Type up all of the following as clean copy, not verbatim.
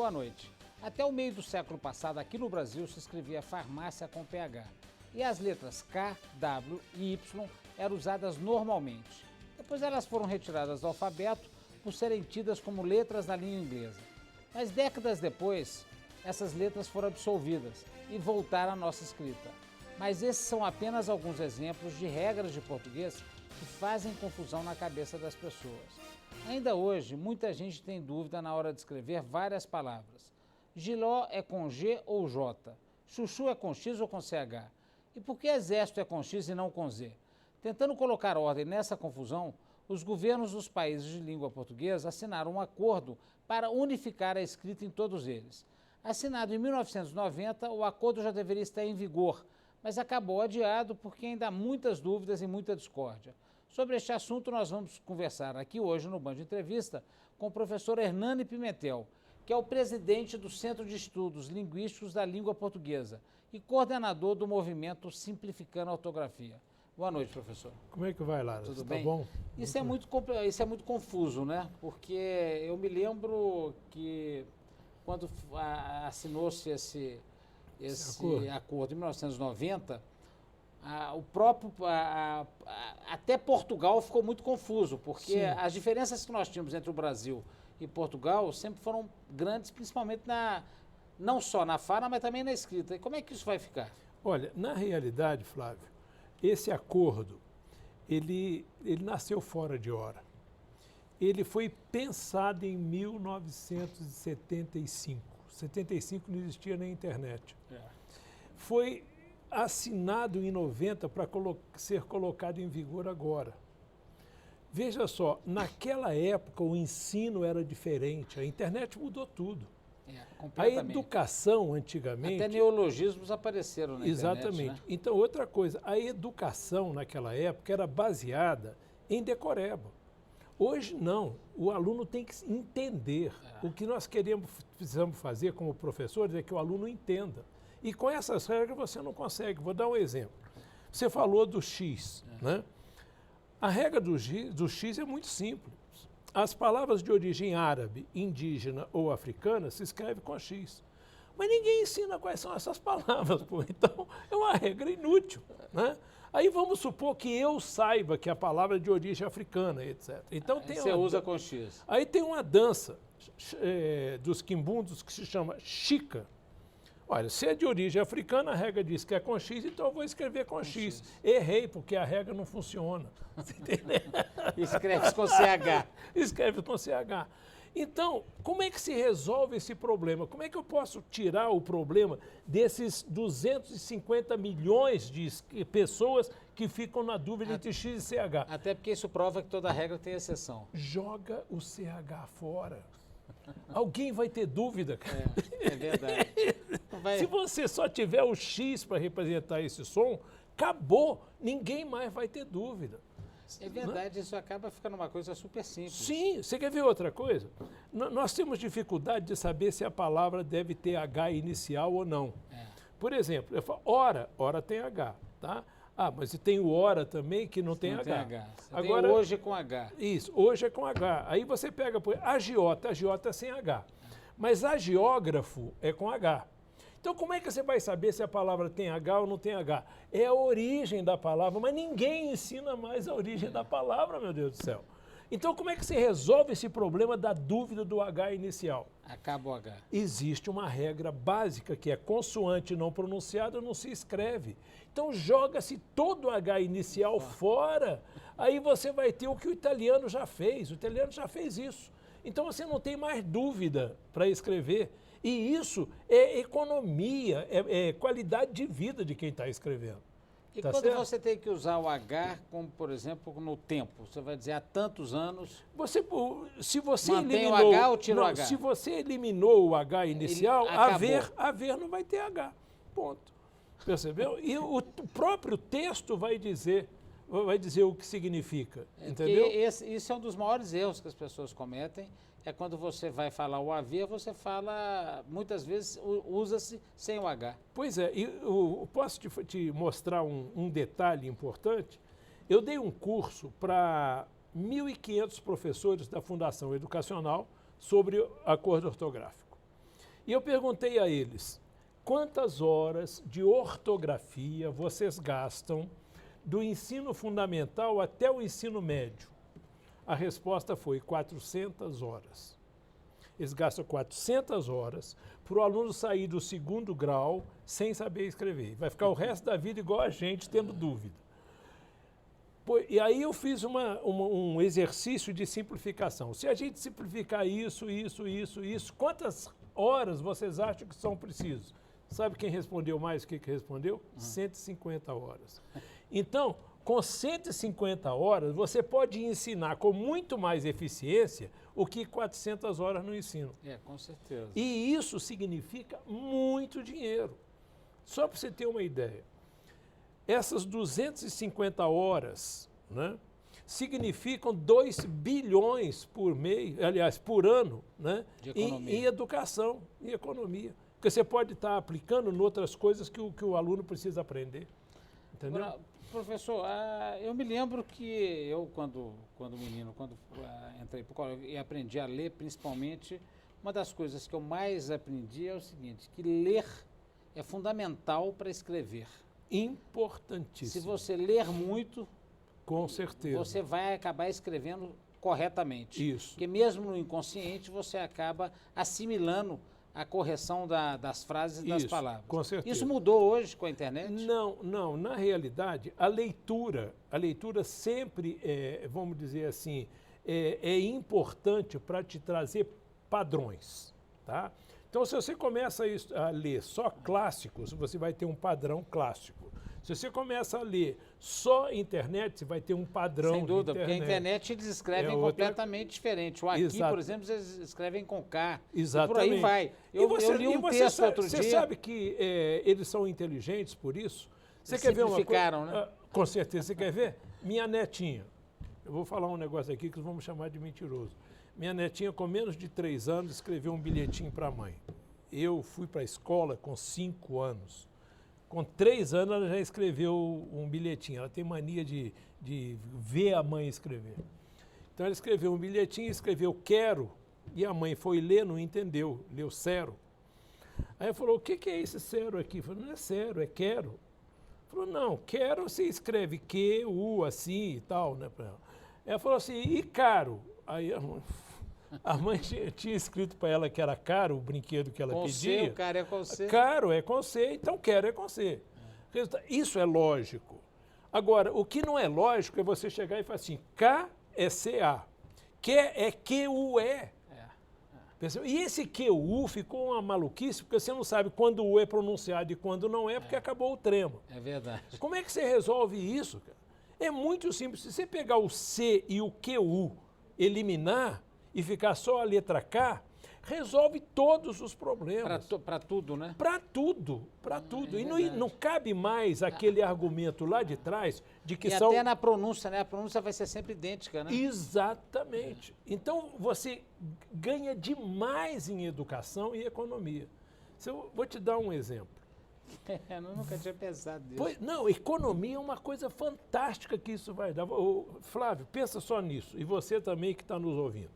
boa noite. Até o meio do século passado, aqui no Brasil, se escrevia farmácia com PH. E as letras K, W e Y eram usadas normalmente. Depois elas foram retiradas do alfabeto por serem tidas como letras da língua inglesa. Mas décadas depois, essas letras foram absolvidas e voltaram à nossa escrita. Mas esses são apenas alguns exemplos de regras de português que fazem confusão na cabeça das pessoas. Ainda hoje, muita gente tem dúvida na hora de escrever várias palavras. Giló é com G ou J? Chuchu é com X ou com CH? E por que exército é com X e não com Z? Tentando colocar ordem nessa confusão, os governos dos países de língua portuguesa assinaram um acordo para unificar a escrita em todos eles. Assinado em 1990, o acordo já deveria estar em vigor, mas acabou adiado porque ainda há muitas dúvidas e muita discórdia. Sobre este assunto, nós vamos conversar aqui hoje no Band Entrevista com o professor Hernani Pimentel, que é o presidente do Centro de Estudos Linguísticos da Língua Portuguesa e coordenador do movimento Simplificando a Ortografia. Boa noite, professor. Como é que vai, Lara? Tudo bem? Tá bom? Isso é muito confuso, né? Porque eu me lembro que quando assinou-se esse acordo em 1990, até Portugal ficou muito confuso, porque Sim. as diferenças que nós tínhamos entre o Brasil e Portugal sempre foram grandes, principalmente não só na fala, mas também na escrita. E como é que isso vai ficar? Olha, na realidade, Flávio, esse acordo, ele nasceu fora de hora. Ele foi pensado em 1975. 75 não existia nem internet. Foi assinado em 90 para ser colocado em vigor agora. Veja só, naquela época o ensino era diferente, a internet mudou tudo. A educação, antigamente... Até neologismos apareceram na internet. Exatamente. Né? Então, outra coisa, a educação naquela época era baseada em decoreba. Hoje, não. O aluno tem que entender. O que nós precisamos fazer como professores é que o aluno entenda. E com essas regras você não consegue. Vou dar um exemplo. Você falou do X, né? A regra do X é muito simples. As palavras de origem árabe, indígena ou africana se escrevem com X. Mas ninguém ensina quais são essas palavras, pô. Então é uma regra inútil, né? Aí vamos supor que eu saiba que a palavra é de origem africana, etc. Então você usa com X. Aí tem uma dança dos quimbundos que se chama Chica. Olha, se é de origem africana, a regra diz que é com X, então eu vou escrever com X. Errei, porque a regra não funciona. Você entendeu? Escreve com CH. Escreve com CH. Então, como é que se resolve esse problema? Como é que eu posso tirar o problema desses 250 milhões de pessoas que ficam na dúvida entre X e CH? Até porque isso prova que toda regra tem exceção. Joga o CH fora. Alguém vai ter dúvida, cara. É verdade. Se você só tiver o X para representar esse som, acabou. Ninguém mais vai ter dúvida. É verdade, isso acaba ficando uma coisa super simples. Sim, você quer ver outra coisa? Nós temos dificuldade de saber se a palavra deve ter H inicial ou não. Por exemplo, eu falo hora tem H, tá? Ah, mas tem o hora também que não tem H. Agora, tem hoje com H. Isso, hoje é com H. Aí você pega agiota é sem H. Mas agiógrafo é com H. Então como é que você vai saber se a palavra tem H ou não tem H? É a origem da palavra, mas ninguém ensina mais a origem da palavra, meu Deus do céu. Então como é que você resolve esse problema da dúvida do H inicial? Acaba o H. Existe uma regra básica que é consoante não pronunciada não se escreve. Então joga-se todo o H inicial fora, aí você vai ter o que o italiano já fez. O italiano já fez isso. Então você não tem mais dúvida para escrever. E isso é economia, é qualidade de vida de quem está escrevendo. E quando certo? Você tem que usar o H, como por exemplo no tempo, você vai dizer há tantos anos. Se você mantém eliminou o H ou tira o H? Se você eliminou o H inicial, haver não vai ter H. Ponto. Percebeu? E o próprio texto vai dizer o que significa. Entendeu? Isso é um dos maiores erros que as pessoas cometem. É quando você vai falar o haver, você fala, muitas vezes, usa-se sem o H. Pois é, e posso te mostrar um detalhe importante? Eu dei um curso para 1.500 professores da Fundação Educacional sobre acordo ortográfico. E eu perguntei a eles, quantas horas de ortografia vocês gastam do ensino fundamental até o ensino médio? A resposta foi 400 horas. Eles gastam 400 horas para o aluno sair do 2º grau sem saber escrever. Vai ficar o resto da vida igual a gente, tendo dúvida. E aí eu fiz um exercício de simplificação. Se a gente simplificar isso, quantas horas vocês acham que são precisas? Sabe quem respondeu mais? O que respondeu? 150 horas. Então, com 150 horas, você pode ensinar com muito mais eficiência o que 400 horas no ensino. Com certeza. E isso significa muito dinheiro. Só para você ter uma ideia, essas 250 horas, né, significam 2 bilhões por mês, aliás, por ano, né, em educação, em economia. Porque você pode estar aplicando em outras coisas que o aluno precisa aprender. Entendeu? Agora, professor, eu me lembro que eu, quando menino, entrei para o colégio e aprendi a ler, principalmente, uma das coisas que eu mais aprendi é o seguinte, que ler é fundamental para escrever. Importantíssimo. Se você ler muito, com certeza, você vai acabar escrevendo corretamente. Isso. Porque mesmo no inconsciente, você acaba assimilando a correção das frases e das palavras. Com certeza. Isso mudou hoje com a internet? Não. Na realidade, a leitura sempre, vamos dizer assim, é importante para te trazer padrões, tá? Então, se você começa a ler só clássicos, você vai ter um padrão clássico. Se você começa a ler só internet, você vai ter um padrão. Sem dúvida, porque a internet eles escrevem completamente diferente. O aqui, por exemplo, eles escrevem com K. Exatamente. E por aí vai. Eu li um texto outro dia. Você sabe que eles são inteligentes por isso? Você Eles quer ver uma simplificaram, coisa? né? Com certeza. Você quer ver? Minha netinha. Eu vou falar um negócio aqui que vamos chamar de mentiroso. Minha netinha, com menos de 3 anos, escreveu um bilhetinho para a mãe. Eu fui para a escola com 5 anos. Com 3 anos, ela já escreveu um bilhetinho. Ela tem mania de ver a mãe escrever. Então, ela escreveu um bilhetinho, escreveu quero, e a mãe foi ler, não entendeu, leu cero. Aí ela falou, o que é esse cero aqui? Eu falei, não é cero, é quero. Falou, não, quero se escreve Q, U, assim e tal, né? Ela falou assim, e caro? Aí a mãe tinha escrito para ela que era caro o brinquedo que ela pedia. C, o caro é com C. Caro é com C, então quero é com C. Isso é lógico. Agora, o que não é lógico é você chegar e falar assim, K é CA, Q é QUE. E esse QU ficou uma maluquice, porque você não sabe quando o U é pronunciado e quando não é, porque acabou o trema. É verdade. Como é que você resolve isso, cara? É muito simples. Se você pegar o C e o QU, eliminar e ficar só a letra K, resolve todos os problemas. Para tudo, né? Para tudo. E não cabe mais aquele argumento lá de trás de que são... até na pronúncia, né? A pronúncia vai ser sempre idêntica, né? Exatamente. Então, você ganha demais em educação e economia. Eu vou te dar um exemplo. Eu nunca tinha pensado nisso. Não, economia é uma coisa fantástica que isso vai dar. Flávio, pensa só nisso. E você também que está nos ouvindo.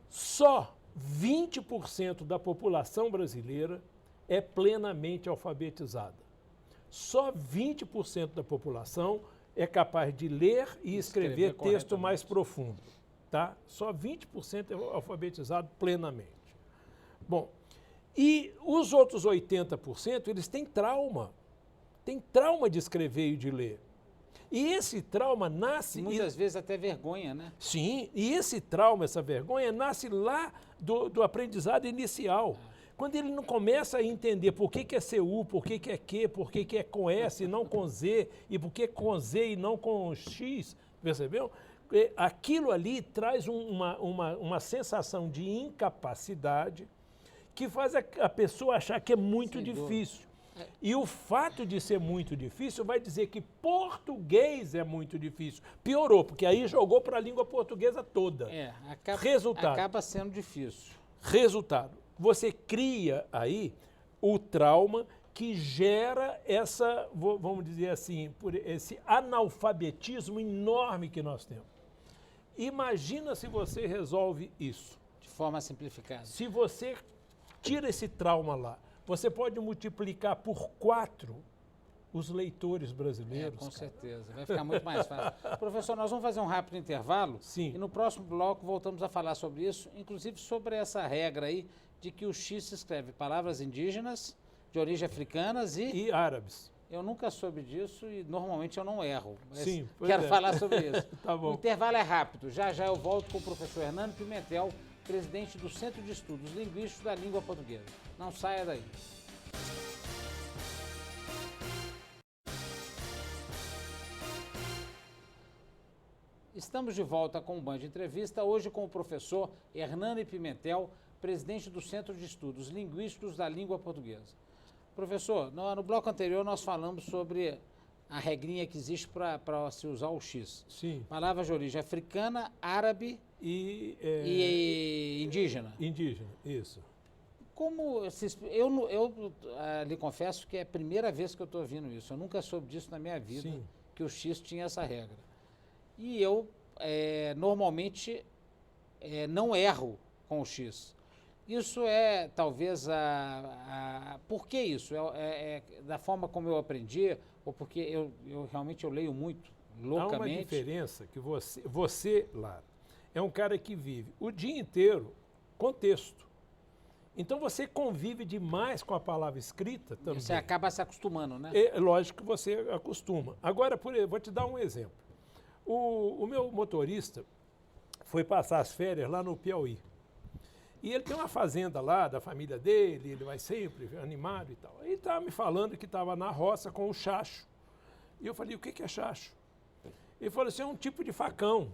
Só 20% da população brasileira é plenamente alfabetizada. Só 20% da população é capaz de ler e escrever texto mais profundo. Tá? Só 20% é alfabetizado plenamente. Bom, e os outros 80%, eles têm trauma. Tem trauma de escrever e de ler. E esse trauma nasce... Muitas vezes até vergonha, né? Sim, e esse trauma, essa vergonha, nasce lá do aprendizado inicial. Quando ele não começa a entender por que é CU, por que é Q, por que é com S e não com Z, e por que com Z e não com X, percebeu? Aquilo ali traz uma sensação de incapacidade que faz a pessoa achar que é muito difícil. E o fato de ser muito difícil vai dizer que português é muito difícil. Piorou, porque aí jogou para a língua portuguesa toda. Acaba sendo difícil. Resultado, você cria aí o trauma que gera essa, vamos dizer assim, por esse analfabetismo enorme que nós temos. Imagina se você resolve isso. De forma simplificada. Se você tira esse trauma lá. Você pode multiplicar por 4 os leitores brasileiros. Com certeza, vai ficar muito mais fácil. Professor, nós vamos fazer um rápido intervalo. Sim. E no próximo bloco voltamos a falar sobre isso, inclusive sobre essa regra aí de que o X se escreve palavras indígenas, de origem africanas e árabes. Eu nunca soube disso e normalmente eu não erro. Sim, quero falar sobre isso. Tá bom. O intervalo é rápido. Já já eu volto com o professor Hernando Pimentel, presidente do Centro de Estudos Linguísticos da Língua Portuguesa. Não saia daí. Estamos de volta com o Band Entrevista, hoje com o professor Hernando Pimentel, presidente do Centro de Estudos Linguísticos da Língua Portuguesa. Professor, no bloco anterior nós falamos sobre a regrinha que existe para se usar o X. Sim. Palavras de origem africana, árabe e indígena. Indígena, isso. Como eu lhe confesso que é a primeira vez que eu estou ouvindo isso. Eu nunca soube disso na minha vida, Sim. que o X tinha essa regra. E eu normalmente não erro com o X. Isso é talvez por que isso? Da forma como eu aprendi, ou porque eu realmente leio muito, loucamente? Há uma diferença que você, Lara, é um cara que vive o dia inteiro com texto. Então você convive demais com a palavra escrita também. Você acaba se acostumando, né? É lógico que você acostuma. Agora, vou te dar um exemplo. O meu motorista foi passar as férias lá no Piauí. E ele tem uma fazenda lá da família dele, ele vai sempre animado e tal. Aí estava me falando que estava na roça com o chacho. E eu falei, o que é chacho? Ele falou assim, é um tipo de facão.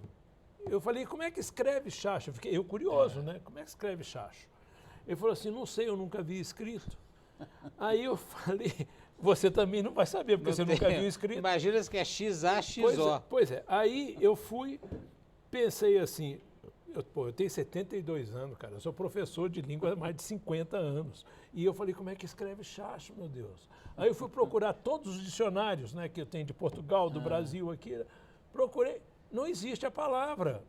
Eu falei, como é que escreve chacho? Eu curioso, né? Como é que escreve chacho? Ele falou assim, não sei, eu nunca vi escrito. Aí eu falei, você também não vai saber, porque você nunca viu escrito. Imagina que é XA, XO. Pois é, aí eu pensei assim, eu tenho 72 anos, cara, eu sou professor de língua há mais de 50 anos. E eu falei, como é que escreve chacho, meu Deus? Aí eu fui procurar todos os dicionários, né, que eu tenho de Portugal, do Brasil aqui, procurei, não existe a palavra.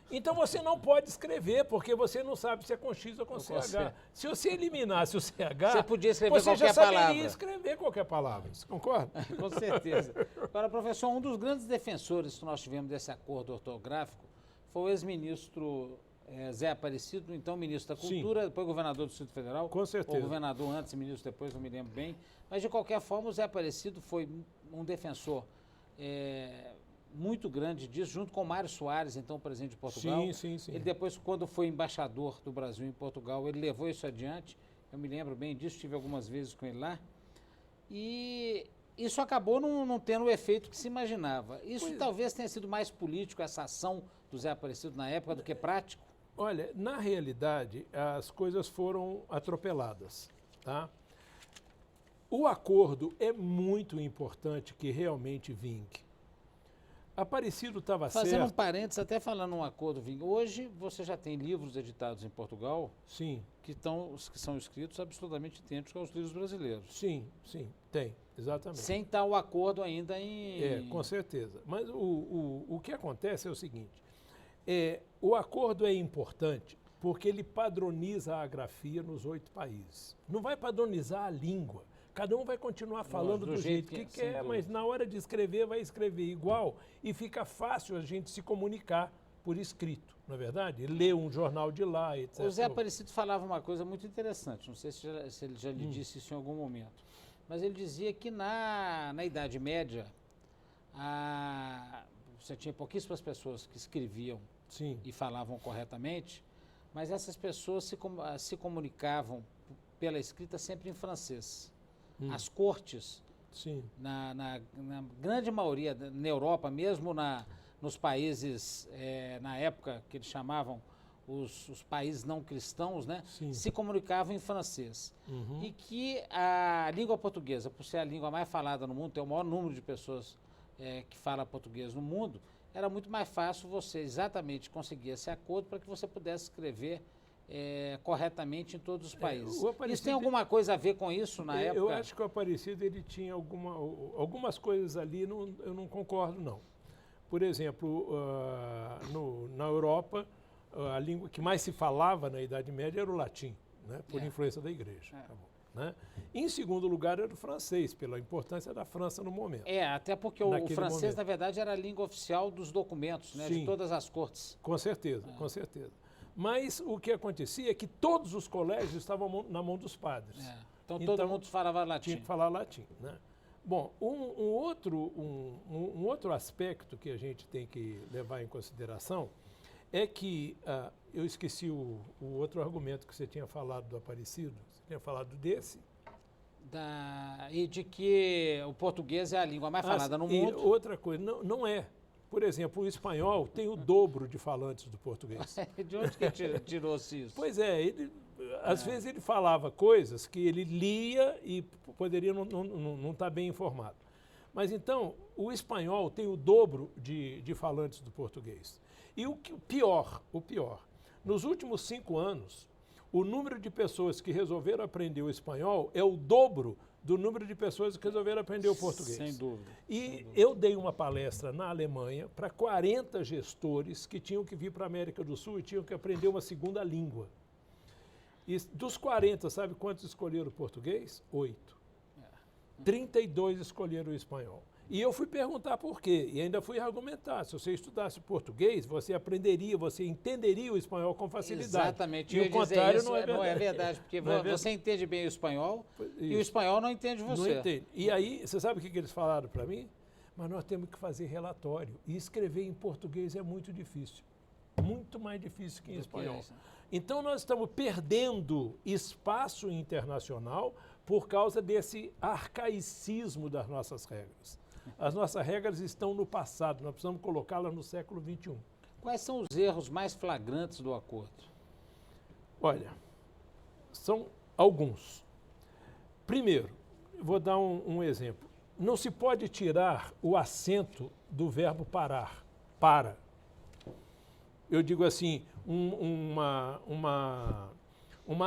Então você não pode escrever, porque você não sabe se é com X ou com CH. Se você eliminasse o CH, você podia escrever você qualquer já saberia palavra. Escrever qualquer palavra. Você concorda? Com certeza. Agora, professor, um dos grandes defensores que nós tivemos desse acordo ortográfico foi o ex-ministro Zé Aparecido, então ministro da Cultura, Sim. depois governador do Distrito Federal. Com certeza. Ou governador antes e ministro depois, não me lembro bem. Mas, de qualquer forma, o Zé Aparecido foi um defensor muito grande disso, junto com o Mário Soares, então presidente de Portugal. Sim. Ele depois, quando foi embaixador do Brasil em Portugal, ele levou isso adiante. Eu me lembro bem disso, estive algumas vezes com ele lá. E isso acabou não tendo o efeito que se imaginava. Isso talvez tenha sido mais político, essa ação do Zé Aparecido na época, do que prático. Olha, na realidade, as coisas foram atropeladas, tá? O acordo é muito importante que realmente vingue. Aparecido estava certo. Fazendo um parênteses, até falando um acordo vingue. Hoje você já tem livros editados em Portugal. Sim. Que são escritos absolutamente idênticos aos livros brasileiros. Sim, tem, exatamente. Sem tal acordo ainda em... com certeza. Mas o que acontece é o seguinte, o acordo é importante porque ele padroniza a grafia nos 8 países. Não vai padronizar a língua. Cada um vai continuar falando do jeito que quer, mas na hora de escrever vai escrever igual e fica fácil a gente se comunicar por escrito, não é verdade? Ler um jornal de lá, etc. O Zé Aparecido falava uma coisa muito interessante, não sei se ele já lhe disse isso em algum momento, mas ele dizia que na Idade Média você tinha pouquíssimas pessoas que escreviam e falavam corretamente, mas essas pessoas se comunicavam pela escrita sempre em francês. As cortes, na grande maioria, na Europa, mesmo nos países, na época que eles chamavam os países não cristãos, né, se comunicavam em francês. E que a língua portuguesa, por ser a língua mais falada no mundo, tem o maior número de pessoas que falam português no mundo, era muito mais fácil você exatamente conseguir esse acordo para que você pudesse escrever corretamente em todos os países. Isso tem alguma coisa a ver com isso na época? Eu acho que o Aparecido ele tinha algumas coisas ali, eu não concordo não. Por exemplo, na Europa, a língua que mais se falava na Idade Média era o latim, né, por influência da igreja. Tá bom, né? Em segundo lugar era o francês, pela importância da França no momento. Até porque o francês, na verdade, era a língua oficial dos documentos, né, de todas as cortes. Com certeza, com certeza. Mas o que acontecia é que todos os colégios estavam na mão dos padres. Então todo mundo falava latim. Tinha que falar latim, né? Bom, um outro aspecto que a gente tem que levar em consideração é que, eu esqueci o outro argumento que você tinha falado do Aparecido, você tinha falado desse. E de que o português é a língua mais falada no mundo. E outra coisa, não é. Por exemplo, o espanhol tem o dobro de falantes do português. De onde que tirou-se isso? Pois é, às vezes ele falava coisas que ele lia e poderia não estar bem informado. Mas então, o espanhol tem o dobro de falantes do português. E o pior, nos últimos 5 anos, o número de pessoas que resolveram aprender o espanhol é o dobro do número de pessoas que resolveram aprender o português. Sem dúvida. E eu dei uma palestra na Alemanha para 40 gestores que tinham que vir para a América do Sul e tinham que aprender uma segunda língua. E dos 40, sabe quantos escolheram o português? 8. 32 escolheram o espanhol. E eu fui perguntar por quê, e ainda fui argumentar. Se você estudasse português, você aprenderia, você entenderia o espanhol com facilidade. Exatamente. E o contrário isso não é verdade, porque você entende bem o espanhol e o espanhol não entende você. Não entende. E aí, você sabe o que eles falaram para mim? Mas nós temos que fazer relatório. E escrever em português é muito difícil. Muito mais difícil que em espanhol. Então, nós estamos perdendo espaço internacional por causa desse arcaicismo das nossas regras. As nossas regras estão no passado, nós precisamos colocá-las no século XXI. Quais são os erros mais flagrantes do acordo? Olha, são alguns. Primeiro, vou dar um exemplo. Não se pode tirar o acento do verbo parar. Para. Eu digo assim, uma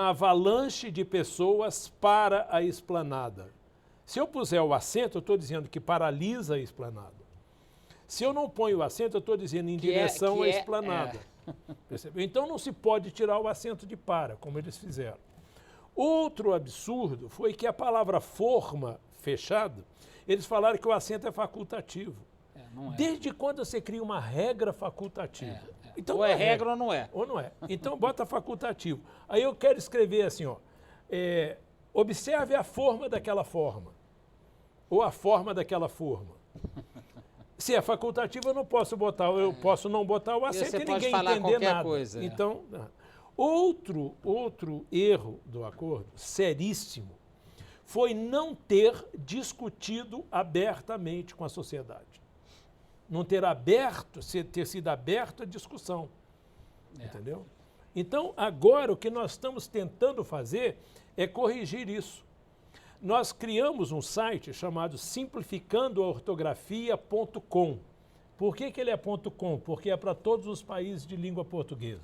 avalanche de pessoas para a esplanada. Se eu puser o acento, eu estou dizendo que paralisa a esplanada. Se eu não ponho o acento, eu estou dizendo em direção à esplanada. Percebeu? Então não se pode tirar o acento de para, como eles fizeram. Outro absurdo foi que a palavra forma, fechado, eles falaram que o acento é facultativo. Não é. Desde quando você cria uma regra facultativa? Então, ou é regra ou não é. Ou não é. Então bota facultativo. Aí eu quero escrever assim, ó, observe a forma daquela forma. Ou a forma daquela forma. Se é facultativo, eu não posso botar, eu posso não botar o acento e ninguém entender nada. Coisa, então, outro erro do acordo, seríssimo, foi não ter discutido abertamente com a sociedade. Não ter sido aberto a discussão. Entendeu? Então, agora o que nós estamos tentando fazer é corrigir isso. Nós criamos um site chamado simplificandoaortografia.com. Por que ele é .com? Porque é para todos os países de língua portuguesa.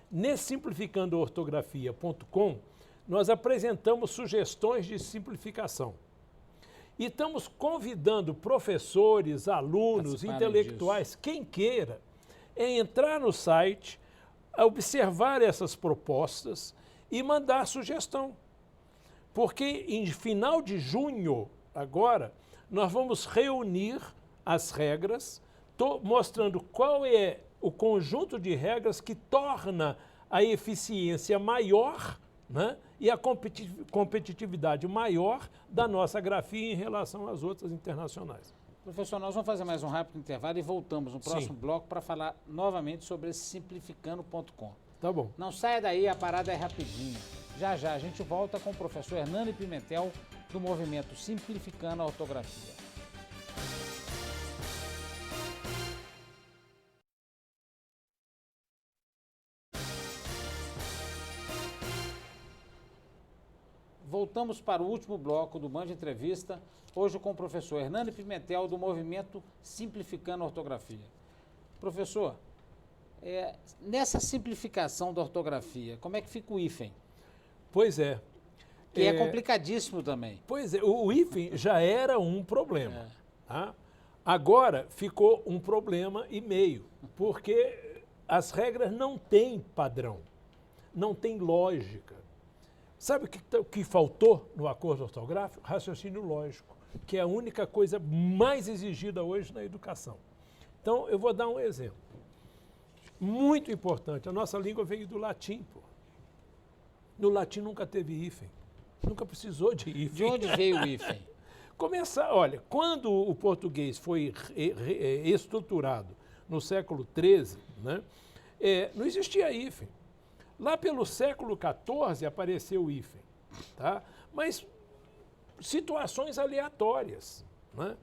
Nesse simplificandoaortografia.com, nós apresentamos sugestões de simplificação. E estamos convidando professores, alunos, intelectuais, quem queira, a entrar no site, a observar essas propostas e mandar sugestão. Porque em final de junho, agora, nós vamos reunir as regras, mostrando qual é o conjunto de regras que torna a eficiência maior, né, e a competitividade maior da nossa grafia em relação às outras internacionais. Professor, nós vamos fazer mais um rápido intervalo e voltamos no próximo bloco para falar novamente sobre esse simplificando.com. Tá bom. Não saia daí, a parada é rapidinha. Já já a gente volta com o professor Hernani Pimentel, do movimento Simplificando a Ortografia. Voltamos para o último bloco do Band Entrevista, hoje com o professor Hernani Pimentel, do movimento Simplificando a Ortografia. Professor, nessa simplificação da ortografia, como é que fica o hífen? Pois é. Que é complicadíssimo também. Pois é, o hífen já era um problema. Tá? Agora ficou um problema e meio, porque as regras não têm padrão, não têm lógica. Sabe o que faltou no acordo ortográfico? Raciocínio lógico, que é a única coisa mais exigida hoje na educação. Então, eu vou dar um exemplo. Muito importante, a nossa língua veio do latim, pô. No latim nunca teve hífen, nunca precisou de hífen. De onde veio o hífen? Olha, quando o português foi estruturado no século XIII, né, não existia hífen. Lá pelo século XIV apareceu o hífen, tá? Mas situações aleatórias, né?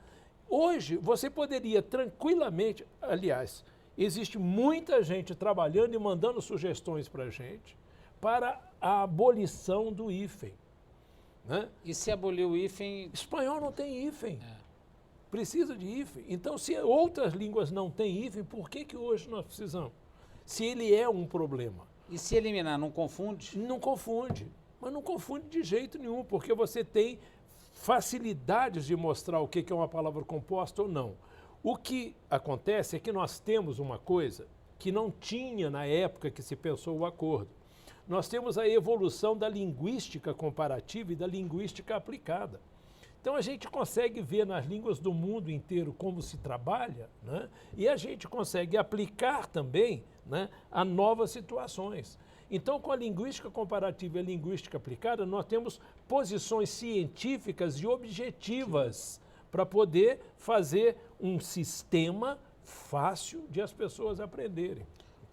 Hoje você poderia tranquilamente, aliás, existe muita gente trabalhando e mandando sugestões para a gente para a abolição do hífen, né? E se aboliu o hífen? Espanhol não tem hífen. Precisa de hífen. Então, se outras línguas não têm hífen, por que hoje nós precisamos? Se ele é um problema. E se eliminar, não confunde? Não confunde. Mas não confunde de jeito nenhum, porque você tem facilidades de mostrar o que é uma palavra composta ou não. O que acontece é que nós temos uma coisa que não tinha na época que se pensou o acordo. Nós temos a evolução da linguística comparativa e da linguística aplicada. Então, a gente consegue ver nas línguas do mundo inteiro como se trabalha, né? E a gente consegue aplicar também, né, a novas situações. Então, com a linguística comparativa e a linguística aplicada, nós temos posições científicas e objetivas para poder fazer um sistema fácil de as pessoas aprenderem.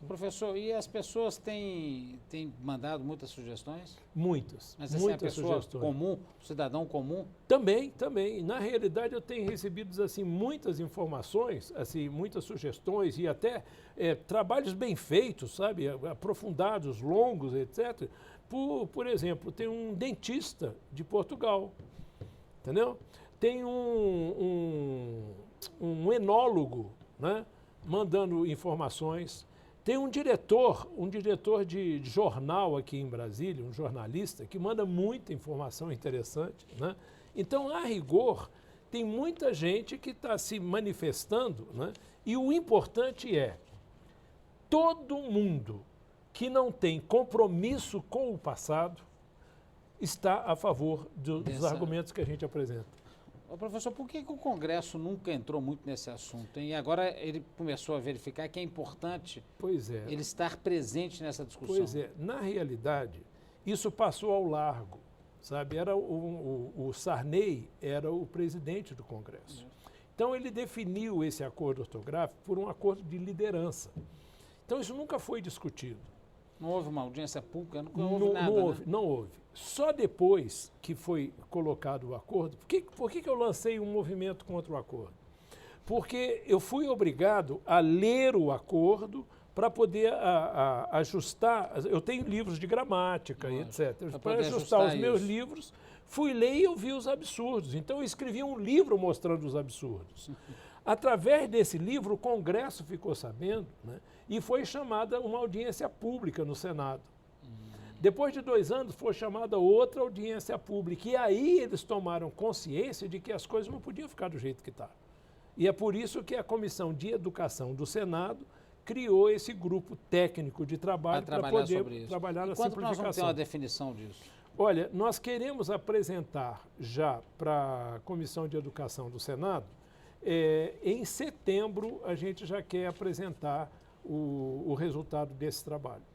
Professor, e as pessoas têm mandado muitas sugestões? Muitas, mas assim, muitas a pessoa sugestões. Comum, o cidadão comum? Também. Na realidade, eu tenho recebido assim, muitas informações, assim, muitas sugestões e até trabalhos bem feitos, sabe, aprofundados, longos, etc. Por exemplo, tem um dentista de Portugal, entendeu? Tem um enólogo, né, mandando informações. Tem um diretor de jornal aqui em Brasília, um jornalista, que manda muita informação interessante, né? Então, a rigor, tem muita gente que está se manifestando, né? E o importante é, todo mundo que não tem compromisso com o passado está a favor dos argumentos que a gente apresenta. Ô, professor, por que o Congresso nunca entrou muito nesse assunto, hein? E agora ele começou a verificar que é importante ele estar presente nessa discussão. Pois é, na realidade, isso passou ao largo, sabe? O Sarney era o presidente do Congresso. Então, ele definiu esse acordo ortográfico por um acordo de liderança. Então, isso nunca foi discutido. Não houve uma audiência pública? Não houve nada, não houve. Só depois que foi colocado o acordo, por que eu lancei um movimento contra o acordo? Porque eu fui obrigado a ler o acordo para poder ajustar. Eu tenho livros de gramática e etc. Para ajustar os meus livros, fui ler e eu vi os absurdos. Então, eu escrevi um livro mostrando os absurdos. Através desse livro, o Congresso ficou sabendo, né, e foi chamada uma audiência pública no Senado. Depois de 2 anos, foi chamada outra audiência pública. E aí eles tomaram consciência de que as coisas não podiam ficar do jeito que está. E é por isso que a Comissão de Educação do Senado criou esse grupo técnico de trabalho para poder trabalhar na simplificação. Quando nós vamos ter uma definição disso? Olha, nós queremos apresentar já para a Comissão de Educação do Senado, em setembro a gente já quer apresentar o resultado desse trabalho.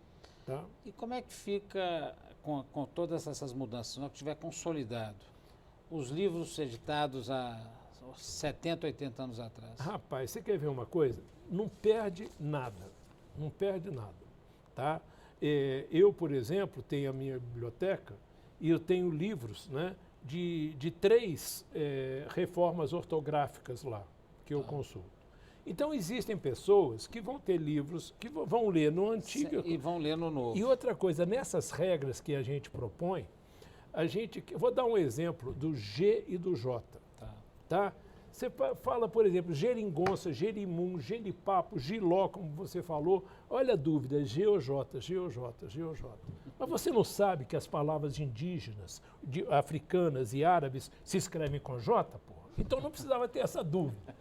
Tá? E como é que fica com todas essas mudanças, não tiver consolidado? Os livros editados há 70, 80 anos atrás. Rapaz, você quer ver uma coisa? Não perde nada, não perde nada. Tá? Eu, por exemplo, tenho a minha biblioteca e eu tenho livros, né, de 3 reformas ortográficas lá, que eu consulto. Então, existem pessoas que vão ter livros, que vão ler no antigo... E vão ler no novo. E outra coisa, nessas regras que a gente propõe, eu vou dar um exemplo do G e do J. Tá? Você fala, por exemplo, geringonça, gerimum, genipapo, giló, como você falou. Olha a dúvida, G ou J, G ou J, G ou J. Mas você não sabe que as palavras indígenas, africanas e árabes se escrevem com J, porra? Então, não precisava ter essa dúvida.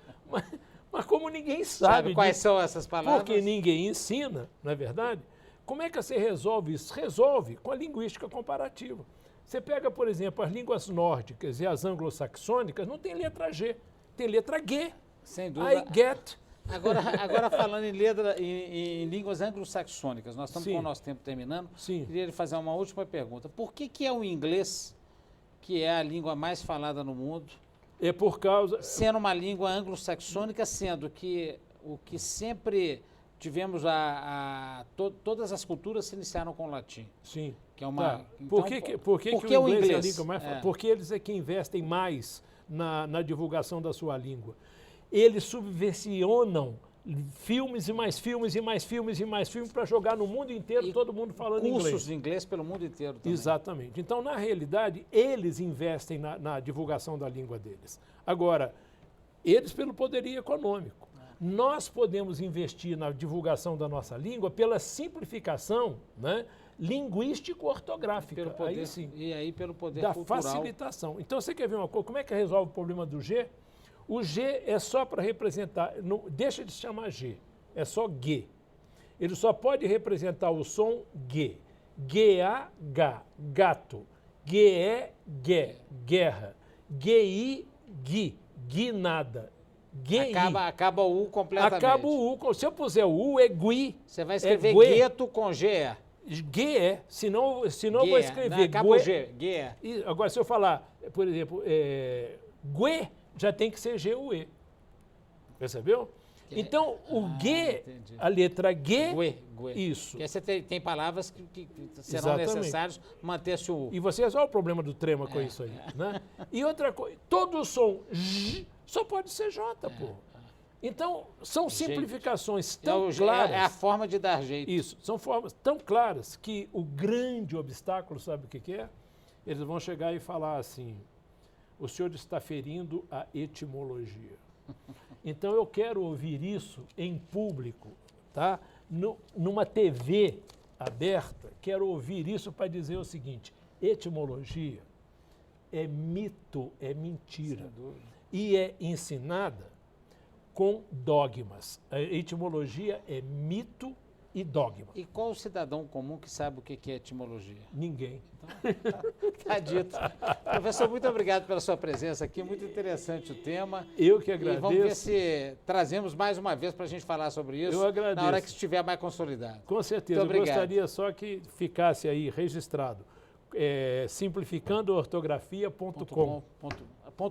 Mas como ninguém sabe quais são essas palavras? Porque ninguém ensina, não é verdade? Como é que você resolve isso? Resolve com a linguística comparativa. Você pega, por exemplo, as línguas nórdicas e as anglo-saxônicas, não tem letra G, tem letra G. Sem dúvida. I get. Agora falando em línguas anglo-saxônicas, nós estamos com o nosso tempo terminando. Sim. Queria lhe fazer uma última pergunta. Por que é o inglês, que é a língua mais falada no mundo, É por causa... sendo uma língua anglo-saxônica, sendo que o que sempre tivemos todas as culturas se iniciaram com o latim? Sim. Que é uma, Tá. então, Por que o inglês é a língua mais falada? É. Porque eles é que investem mais na divulgação da sua língua. Eles subvencionam filmes e mais filmes e mais filmes e mais filmes para jogar no mundo inteiro, E todo mundo falando cursos inglês. de inglês pelo mundo inteiro também. Exatamente. Então, na realidade, eles investem na divulgação da língua deles. Agora, eles pelo poderio econômico. Nós podemos investir na divulgação da nossa língua pela simplificação, né, linguístico-ortográfica. Pelo poder, Aí sim. E aí pelo poder Da cultural. facilitação. Então, você quer ver uma coisa? Como é que resolve o problema do G? O G é só para representar, não, deixa de se chamar G, é só G. Ele só pode representar o som G. G-A-G, gato. G-E-G, guerra. G-I, gui, guinada. G-I. Acaba o U completamente. Acaba o U. Se eu puser o U, é gui. Você vai escrever gue. gueto com G. G-E. Senão eu vou escrever acaba o gue. G. Gue. E agora, se eu falar, por exemplo, gue, já tem que ser G-U-E. Percebeu? Então, o G, entendi. a letra G, Gue. isso. Porque você tem palavras que serão Exatamente. necessárias manter-se o U. E você olha o problema do trema com isso aí, né? E outra coisa, todo som J só pode ser J, pô. Então, são simplificações tão claras. É a forma de dar jeito. Isso, são formas tão claras que o grande obstáculo, sabe o que é? Eles vão chegar e falar assim, o senhor está ferindo a etimologia. Então eu quero ouvir isso em público, tá? Numa TV aberta, quero ouvir isso para dizer o seguinte, etimologia é mito, é mentira. E é ensinada com dogmas. A etimologia é mito e dogma. E qual o cidadão comum que sabe o que é etimologia? Ninguém. Tá dito. Professor, muito obrigado pela sua presença aqui, muito interessante o tema. Eu que E agradeço. vamos ver se trazemos mais uma vez para a gente falar sobre isso. Eu agradeço. Na hora que estiver mais consolidado. Com certeza. Eu Muito obrigado. gostaria só que ficasse aí registrado. Simplificandoortografia.com.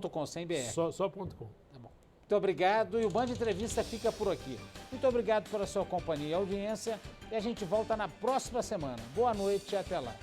.com, sem BR. Só .com. Tá bom. Muito obrigado e o Band Entrevista fica por aqui. Muito obrigado pela sua companhia e audiência e a gente volta na próxima semana. Boa noite e até lá.